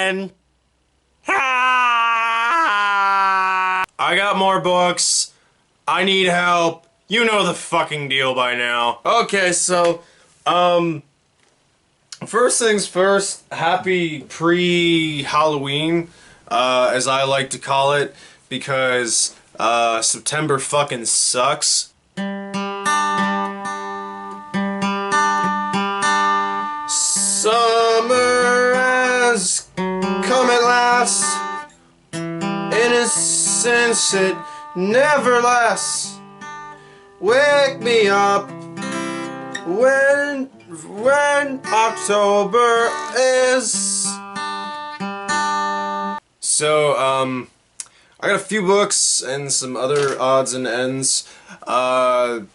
again. I got more books. I need help. You know the fucking deal by now. Okay, so, first things first, happy pre-Halloween, as I like to call it, because, September fucking sucks. Summer has come at last. Innocence, it never lasts. Wake me up when October is. So, I got a few books and some other odds and ends. And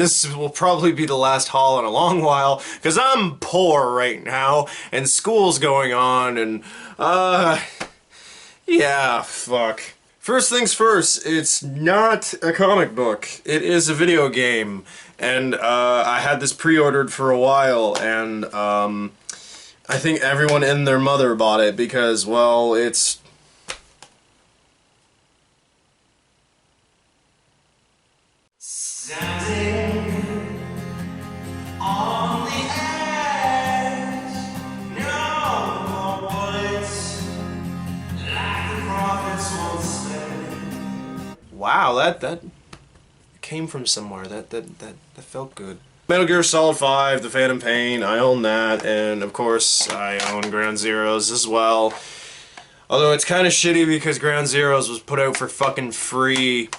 this will probably be the last haul in a long while, because I'm poor right now, and school's going on, and, yeah, fuck. First things first, it's not a comic book. It is a video game, and, I had this pre-ordered for a while, and, I think everyone and their mother bought it, because, well, it's... Standing on the edge, no more bullets, like the prophets once said. Wow, that came from somewhere. That felt good. Metal Gear Solid 5, The Phantom Pain, I own that, and of course I own Ground Zeroes as well. Although it's kind of shitty because Ground Zeroes was put out for fucking free.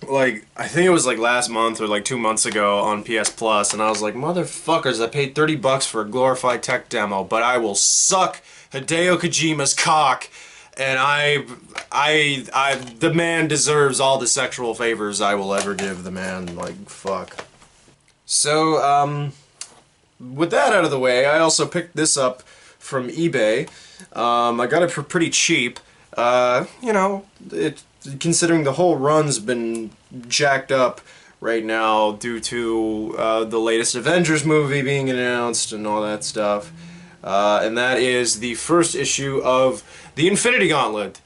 Like, I think it was like last month or like 2 months ago on PS Plus, and I was like, motherfuckers, I paid $30 for a glorified tech demo, but I will suck Hideo Kojima's cock, and the man deserves all the sexual favors I will ever give the man, like, fuck. So, with that out of the way, I also picked this up from eBay. I got it for pretty cheap. You know, considering the whole run's been jacked up right now due to the latest Avengers movie being announced and all that stuff. And that is the first issue of the Infinity Gauntlet.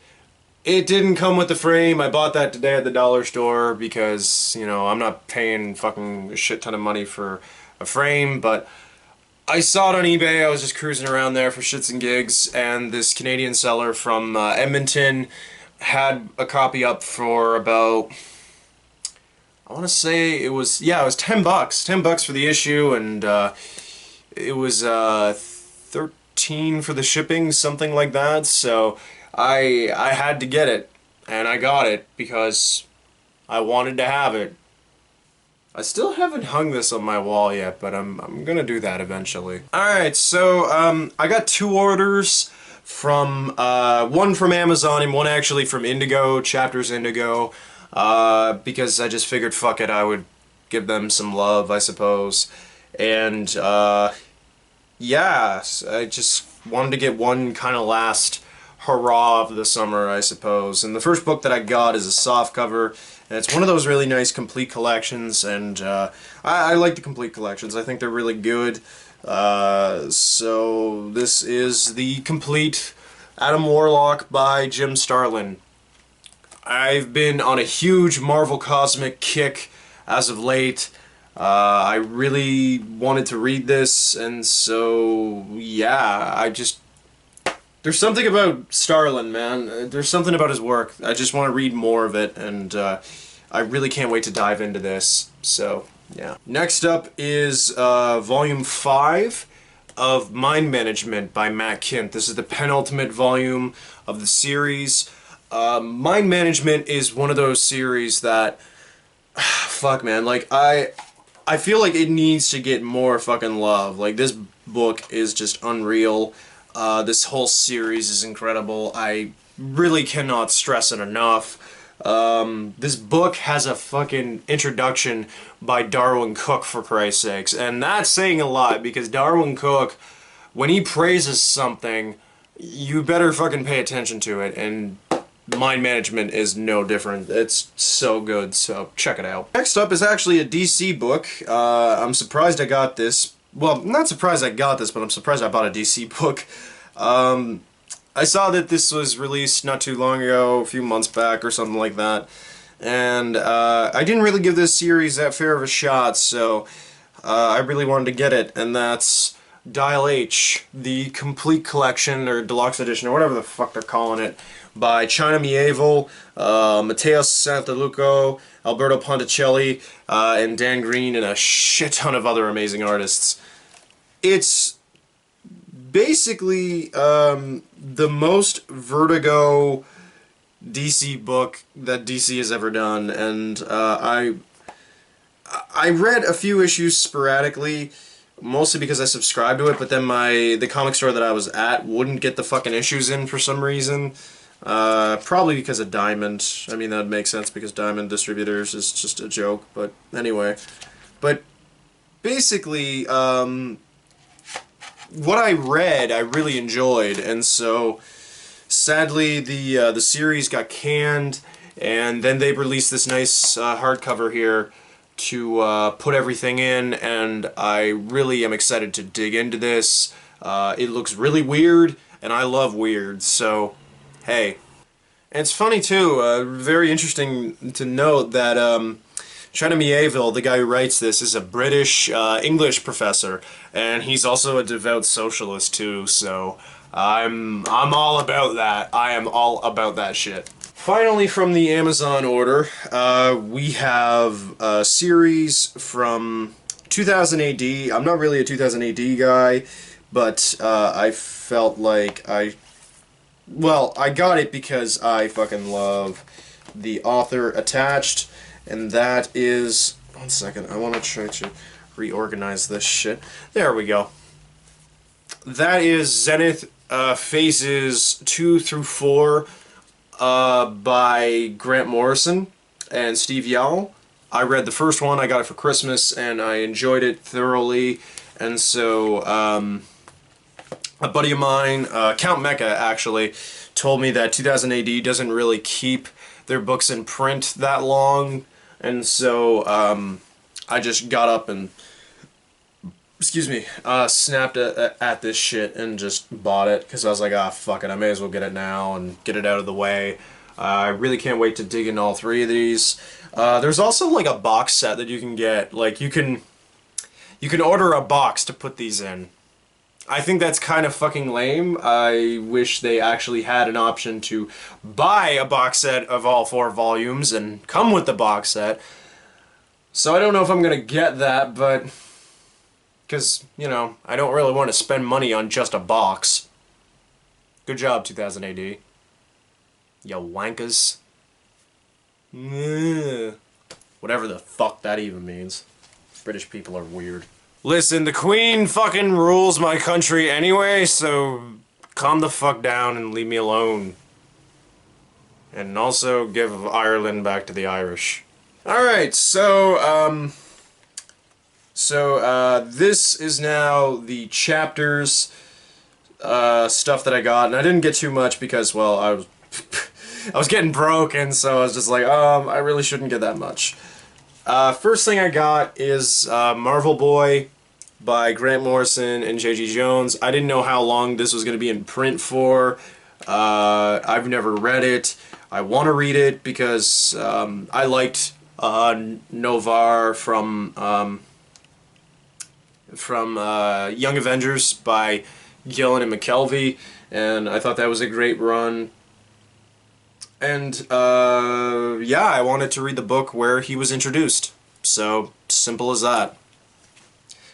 It didn't come with the frame. I bought that today at the dollar store because, you know, I'm not paying fucking a shit ton of money for a frame, but I saw it on eBay. I was just cruising around there for shits and gigs, and this Canadian seller from Edmonton had a copy up for about, I want to say it was, yeah, it was $10. $10 for the issue, and it was 13 for the shipping, something like that. So I had to get it, and I got it because I wanted to have it. I still haven't hung this on my wall yet, but I'm gonna do that eventually. Alright, so I got 2 orders from one from Amazon and one actually from Indigo, Chapters Indigo, because I just figured fuck it, I would give them some love, I suppose. And yeah, I just wanted to get one kind of last hurrah of the summer, I suppose. And the first book that I got is a softcover, and it's one of those really nice complete collections, and I like the complete collections. I think they're really good. So this is the complete Adam Warlock by Jim Starlin. I've been on a huge Marvel Cosmic kick as of late. I really wanted to read this, and so yeah, there's something about Starlin, man. There's something about his work. I just want to read more of it, and I really can't wait to dive into this. So, yeah. Next up is Volume 5 of Mind Management by Matt Kindt. This is the penultimate volume of the series. Mind Management is one of those series that, fuck, man, like, I feel like it needs to get more fucking love. Like, this book is just unreal. This whole series is incredible. I really cannot stress it enough. This book has a fucking introduction by Darwin Cook, for Christ's sakes, and that's saying a lot, because Darwin Cook, when he praises something, you better fucking pay attention to it, and Mind Management is no different. It's so good, so check it out. Next up is actually a DC book. I'm surprised I got this. Well, not surprised I got this, but I'm surprised I bought a DC book. I saw that this was released not too long ago, a few months back or something like that, and I didn't really give this series that fair of a shot, so I really wanted to get it, and that's Dial H, the complete collection, or deluxe edition, or whatever the fuck they're calling it, by China Mieville, Matteo Santaluco, Alberto Ponticelli, and Dan Green, and a shit ton of other amazing artists. It's basically the most Vertigo DC book that DC has ever done, and I read a few issues sporadically, mostly because I subscribed to it, but then the comic store that I was at wouldn't get the fucking issues in for some reason. Probably because of Diamond. I mean, that makes sense because Diamond Distributors is just a joke, but anyway. But basically, what I read, I really enjoyed, and so sadly the series got canned, and then they released this nice hardcover here to put everything in, and I really am excited to dig into this. It looks really weird, and I love weird, so hey. And it's funny too, very interesting to note that China Mieville, the guy who writes this, is a British English professor, and he's also a devout socialist too, so I'm all about that. I am all about that shit. Finally, from the Amazon order, we have a series from 2000 AD. I'm not really a 2000 AD guy, but I felt like I got it because I fucking love the author attached, and that is... One second, I want to try to reorganize this shit. There we go. That is Zenith Phases 2 through 4 by Grant Morrison and Steve Yao. I read the first one, I got it for Christmas, and I enjoyed it thoroughly, and so a buddy of mine, Count Mecha, actually, told me that 2000 AD doesn't really keep their books in print that long, and so I just got up and, excuse me, snapped at this shit and just bought it, because I was like, ah, fuck it, I may as well get it now and get it out of the way. I really can't wait to dig into all three of these. There's also like a box set that you can get. Like, you can order a box to put these in. I think that's kind of fucking lame. I wish they actually had an option to buy a box set of all 4 volumes and come with the box set. So I don't know if I'm gonna get that, but... because, you know, I don't really want to spend money on just a box. Good job, 2000 AD. You wankers. Whatever the fuck that even means. British people are weird. Listen, the Queen fucking rules my country anyway, so calm the fuck down and leave me alone. And also give Ireland back to the Irish. Alright, so, this is now the chapters, stuff that I got, and I didn't get too much because, well, I was getting broke, and so I was just like, I really shouldn't get that much. First thing I got is Marvel Boy by Grant Morrison and J.G. Jones. I didn't know how long this was going to be in print for. I've never read it. I want to read it because I liked Novar from Young Avengers by Gillen and McKelvey, and I thought that was a great run. And, yeah, I wanted to read the book where he was introduced. So, simple as that.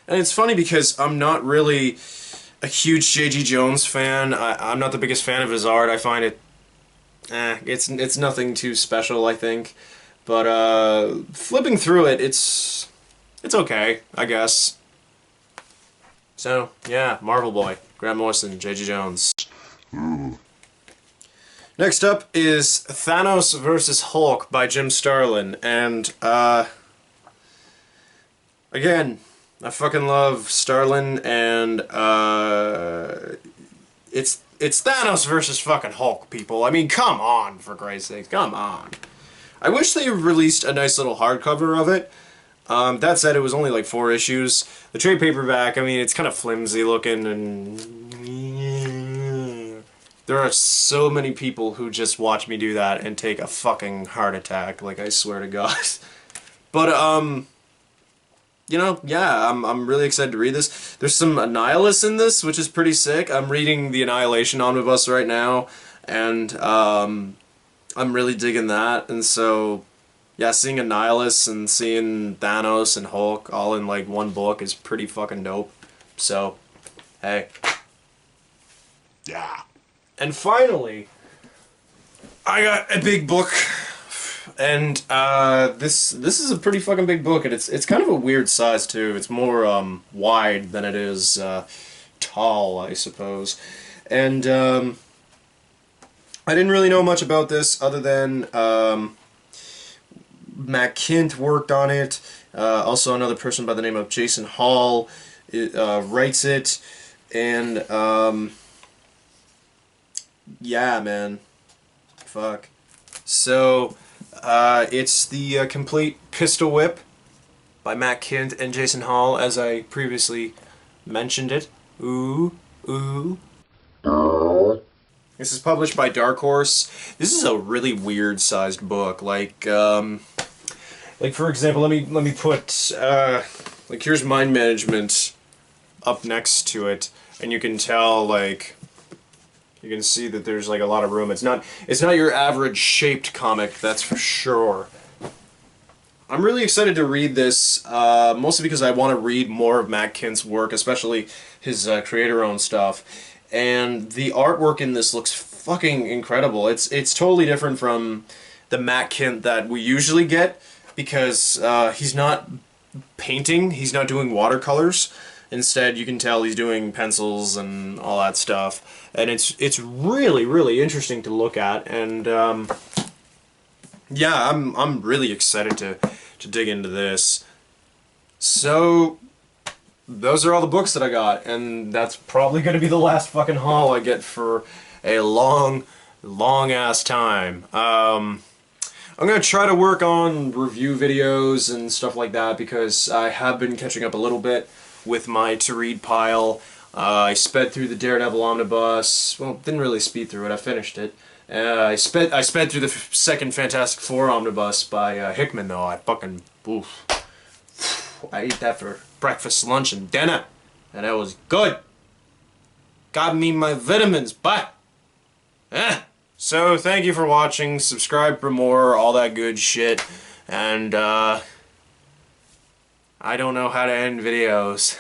And it's funny because I'm not really a huge J.G. Jones fan. I'm not the biggest fan of his art. I find it, it's nothing too special, I think. But, flipping through it, it's okay, I guess. So, yeah, Marvel Boy, Grant Morrison, J.G. Jones. Next up is Thanos vs. Hulk by Jim Starlin, and, again, I fucking love Starlin, and, it's Thanos versus fucking Hulk, people. I mean, come on, for Christ's sake, come on. I wish they released a nice little hardcover of it. That said, it was only like 4 issues. The trade paperback, I mean, it's kind of flimsy looking, and There are so many people who just watch me do that and take a fucking heart attack, like, I swear to God. But, you know, yeah, I'm really excited to read this. There's some Annihilus in this, which is pretty sick. I'm reading the Annihilation Omnibus right now, and, I'm really digging that, and so, yeah, seeing Annihilus and seeing Thanos and Hulk all in, like, one book is pretty fucking dope. So, hey. Yeah. And finally, I got a big book, and this is a pretty fucking big book, and it's kind of a weird size too. It's more wide than it is tall, I suppose. And I didn't really know much about this other than Matt Kindt worked on it. Also, another person by the name of Jason Hall writes it, and yeah, man. Fuck. So, it's the complete Pistol Whip by Matt Kindt and Jason Hall, as I previously mentioned it. Ooh, ooh. This is published by Dark Horse. This is a really weird-sized book. Like for example, let me put like, here's Mind Management up next to it, and you can tell, like, you can see that there's, like, a lot of room. It's not your average shaped comic, that's for sure. I'm really excited to read this, mostly because I want to read more of Matt Kindt's work, especially his creator-owned stuff. And the artwork in this looks fucking incredible. It's totally different from the Matt Kindt that we usually get, because he's not painting, he's not doing watercolors. Instead, you can tell he's doing pencils and all that stuff, and it's really, really interesting to look at. And yeah, I'm really excited to dig into this. So those are all the books that I got, and that's probably going to be the last fucking haul I get for a long ass time. I'm going to try to work on review videos and stuff like that, because I have been catching up a little bit with my to-read pile. I sped through the Daredevil Omnibus. Well, didn't really speed through it, I finished it. I sped through the second Fantastic Four Omnibus by Hickman, though. I fucking, oof. I ate that for breakfast, lunch, and dinner, and it was good. Got me my vitamins, but so thank you for watching. Subscribe for more, all that good shit, and I don't know how to end videos.